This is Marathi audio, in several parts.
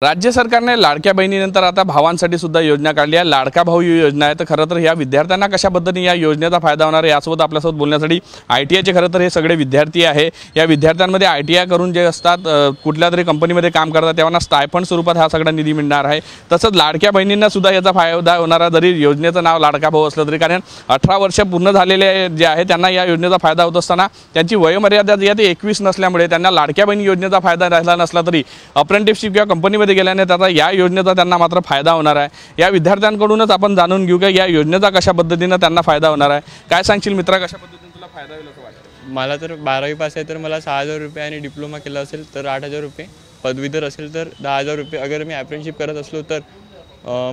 राज्य सरकारने लाडक्या बहिणीनंतर आता भावांसाठी सुद्धा योजना काढली आहे। लाडका भाऊ ही योजना आहे। तर खरं तर या विद्यार्थ्यांना कशा पद्धतीने या योजनेचा फायदा होणार आहे यासोबत आपल्यासोबत बोलण्यासाठी ITIचे खरं तर हे सगळे विद्यार्थी आहे। या विद्यार्थ्यांमध्ये ITI करून जे असतात कुठल्या तरी कंपनीमध्ये काम करतात त्यांना स्टायफंड स्वरूपात हा सगळा निधी मिळणार आहे। तसंच लाडक्या बहिणींना सुद्धा याचा फायदा होणार आहे। जरी योजनेचं नाव लाडका भाऊ असलं तरी कारण 18 वर्ष पूर्ण झालेले जे आहे त्यांना या योजनेचा फायदा होत असताना त्यांची वयोमर्यादा जी आहे ती 21 नसल्यामुळे त्यांना लाडक्या बहिणी योजनेचा फायदा राहिला नसला तरी अप्रेंटिसशिप किंवा कंपनीमध्ये गेल्याने त्याचा या योजनेचा त्यांना मात्र फायदा होणार आहे। या विद्यार्थ्यांकडूनच आपण जाणून घेऊ की या योजनेचा कशा पद्धतीने त्यांना फायदा होणार आहे। काय सांगशील मित्रा, कशा पद्धतीने तुला फायदा होईल असं वाटतं? मला तर 12वी पास आहे तर मला 6,000 रुपये आणि डिप्लोमा केला असेल तर 8,000 रुपये, पदवीधर असेल तर 10,000 रुपये, अगर मी अप्रेंटिसशिप करत असलो तर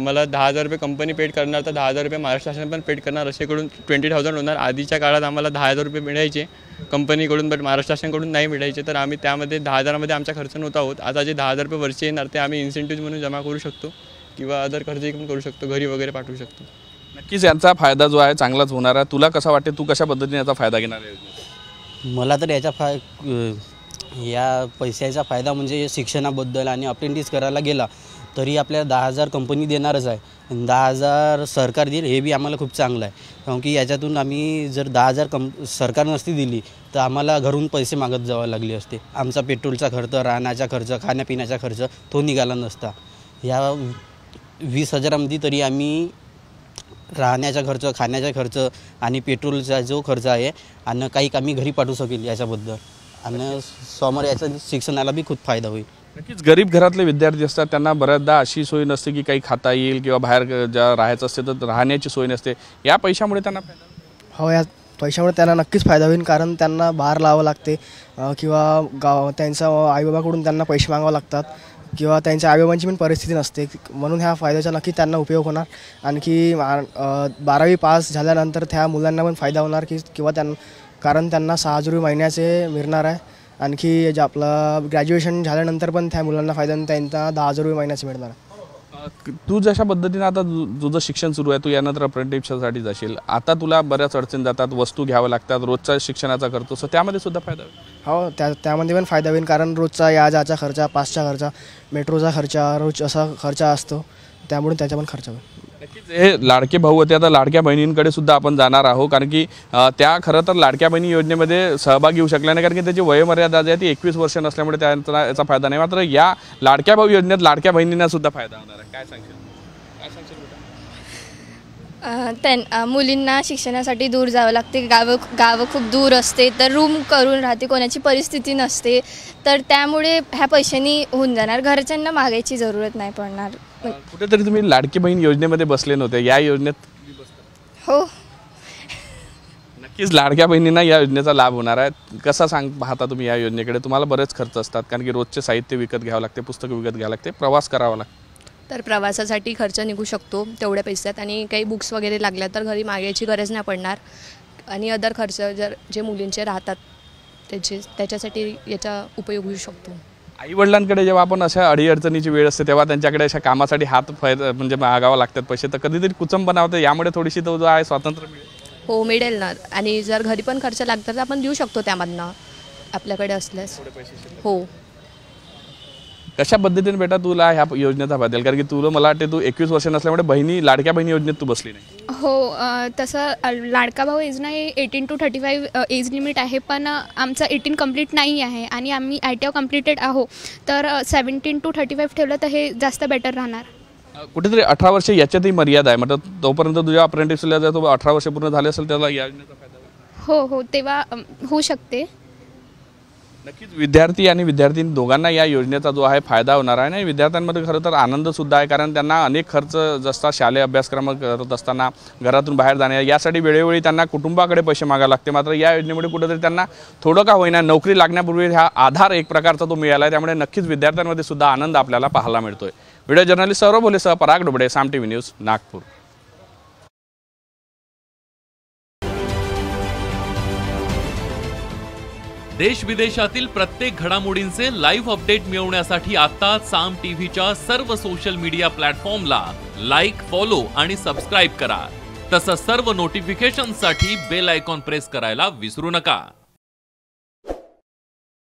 मला 10,000 रुपये कंपनी पेड करणार तर 10,000 रुपये महाराष्ट्र शासन पण पेड करणार, असेकडून 20,000 होणार। आधीच्या काळात आम्हाला 10,000 रुपये मिळायचे कंपनीकडून, बट महाराष्ट्र शासनाकडून नाही मिळायचे, तर आम्ही त्यामध्ये 10,000 मध्ये आमचा खर्च नव्हता होत। आता जे 10,000 रुपये वर्षे येणार ते आम्ही इन्सेंटिव्ह म्हणून जमा करू शकतो किंवा अदर खर्चही पण करू शकतो, घरी वगैरे पाठवू शकतो। नक्कीच यांचा फायदा जो आहे चांगलाच होणार आहे। तुला कसं वाटते, तू कशा पद्धतीने याचा फायदा घेणार आहे? मला तर याचा या पैशाचा फायदा म्हणजे शिक्षणाबद्दल आणि अप्रेंटिस करायला गेला तरी आपल्याला 10,000 कंपनी देणारच आहे, 10,000 सरकार देईल, हे बी आम्हाला खूप चांगलं आहे। कारण की याच्यातून आम्ही जर 10,000 सरकार नसती दिली तर आम्हाला घरून पैसे मागत जावं लागले असते। आमचा पेट्रोलचा खर्च, राहण्याचा खर्च, खाण्यापिण्याचा खर्च तो निघाला नसता। या 20,000मध्ये तरी आम्ही राहण्याचा खर्च, खाण्याचा खर्च आणि पेट्रोलचा जो खर्च आहे आणि काही आम्ही घरी पाठवू शकेल याच्याबद्दल, आणि समोर याचा शिक्षणाला बी खूप फायदा होईल। नक्कीच गरीब घरातले विद्यार्थी असतात त्यांना बऱ्याचदा अशी सोय नसते की काही खाता येईल किंवा बाहेर ज्या राहायचं असते तर राहण्याची सोय नसते। या पैशामुळे त्यांना फायदा हो, या पैशामुळे त्यांना नक्कीच फायदा होईल, कारण त्यांना बाहेर लावावं लागते किंवा त्यांच्या आईबाबाकडून त्यांना पैसे मागावे लागतात किंवा त्यांच्या आईबाबांची पण परिस्थिती नसते, म्हणून ह्या फायद्याचा नक्की त्यांना उपयोग होणार। आणखी 12वी पास झाल्यानंतर त्या मुलांना पण फायदा होणार किंवा कारण त्यांना 6,000 रुपये महिन्याचे मिळणार आहे। आणखी जे आपलं ग्रॅज्युएशन झाल्यानंतर पण त्या मुलांना फायदा, त्यांना 10,000 रुपये महिन्याचे मिळणार आहे। तू जशा पद्धतीने आता तुझं शिक्षण सुरू आहे, तू यानंतर अप्रेंटिससाठी जाशील, आता तुला बऱ्याच अडचणी जातात, वस्तू घ्याव्या लागतात, रोजचा शिक्षणाचा खर्च, सो त्यामध्ये सुद्धा फायदा होईल? हो, त्यामध्ये पण फायदा होईल, कारण रोजचा या जाचा खर्च, पासचा खर्च, मेट्रोचा खर्च, रोज असा खर्च असतो, त्यामुळे त्याचा पण खर्च होईल। नक्कीच हे लाडके भाऊ होते। आता लाडक्या बहिणींकडे सुद्धा आपण जाणार आहोत, कारण की त्या खरं तर लाडक्या बहिणी योजनेमध्ये सहभागी होऊ शकल्या नाही, कारण की त्याची वयोमर्यादा जी आहे ती 21 वर्ष नसल्यामुळे त्यांचा याचा फायदा नाही। मात्र या लाडक्या भाऊ योजनेत लाडक्या बहिणींना सुद्धा फायदा होणार आहे। काय सांगशील? मुलींना शिक्षणासाठी दूर जावं लागते, गावं खूप दूर असते, तर रूम करून राहते, कोणाची परिस्थिती नसते, तर त्यामुळे ह्या पैशांनी होऊन जाणार, घरच्यांना मागायची जरूरत नाही पडणार। कुठेतरी तुम्ही लाडकी बहीण योजनेमध्ये बसले नव्हते, या योजनेत हो नक्कीच लाडक्या बहिणींना या योजनेचा लाभ होणार आहे। कसा पाहता तुम्ही या योजनेकडे? तुम्हाला बरेच खर्च असतात, कारण की रोजचे साहित्य विकत घ्यावं लागते, पुस्तकं विकत घ्यावं लागते, प्रवास करावा लागतो, तर प्रवासासाठी खर्च निघू शकतो तेवढ्या पैशात, आणि काही बुक्स वगैरे लागल्या तर घरी मागायची गरज नाही पडणार, आणि अदर खर्च जे मुलींचे राहतात त्याच्यासाठी याचा उपयोग होऊ शकतो। आईवडिलांकडे जेव्हा आपण अशा अडीअडचणीची वेळ असते तेव्हा त्यांच्याकडे अशा कामासाठी हात म्हणजे मागावं लागतात पैसे, तर कधीतरी कुचंबना होते, यामुळे थोडीशी तो जो आहे स्वातंत्र्य मिळेल? हो, मिळेल ना, आणि जर घरी पण खर्च लागतात तर आपण देऊ शकतो त्यामधनं आपल्याकडे असल्यास। हो, कशा पद्धतीने बेटा तुला ह्या योजनेचा फायदा, कारण की तुला मला वाटते तू 21 वर्ष नसल्यामुळे लाडक्या बहिणी योजनेत तू बसली नाही? हो, तसं लाडका भाऊ योजना हे 18 to 35 एज लिमिट आहे, पण आमचं 18 कंप्लीट नाही आहे आणि आम्ही ITI कम्प्लिटेड आहो, तर 17 to 35 ठेवलं तर हे जास्त बेटर राहणार। कुठेतरी 18 वर्ष याच्यातही मर्यादा आहे, मतलब तोपर्यंत तुझ्या अप्रेंटिसला जर तो 18 वर्ष पूर्ण झाले असेल त्याला या योजनेचा फायदा होईल? हो, तेव्हा होऊ शकते। नक्कीच विद्यार्थी आणि विद्यार्थिनी दोघांना या योजनेचा जो आहे फायदा होणार आहे, आणि विद्यार्थ्यांमध्ये खरं तर आनंद सुद्धा आहे, कारण त्यांना अनेक खर्च जसं शालेय अभ्यासक्रम करत असताना घरातून बाहेर जाणे यासाठी वेळोवेळी त्यांना कुटुंबाकडे पैसे मागावे लागते। मात्र या योजनेमुळे कुठेतरी त्यांना थोडं का होईना नोकरी लागण्यापूर्वी हा आधार एक प्रकारचा तो मिळाला आहे, त्यामुळे नक्कीच विद्यार्थ्यांमध्ये सुद्धा आनंद आपल्याला पाहायला मिळतोय। व्हिडिओ जर्नलिस्ट सौरभ भोलेसह पराग डोबडे, साम TV न्यूज, नागपूर। देश विदेशातील प्रत्येक घडामोडींचे लाईव्ह अपडेट मिळवण्यासाठी आता साम टीव्हीच्या सर्व सोशल मीडिया प्लॅटफॉर्मला लाईक, फॉलो आणि सबस्क्राईब करा। तसंच सर्व नोटिफिकेशनसाठी बेल आयकॉन प्रेस करायला विसरू नका।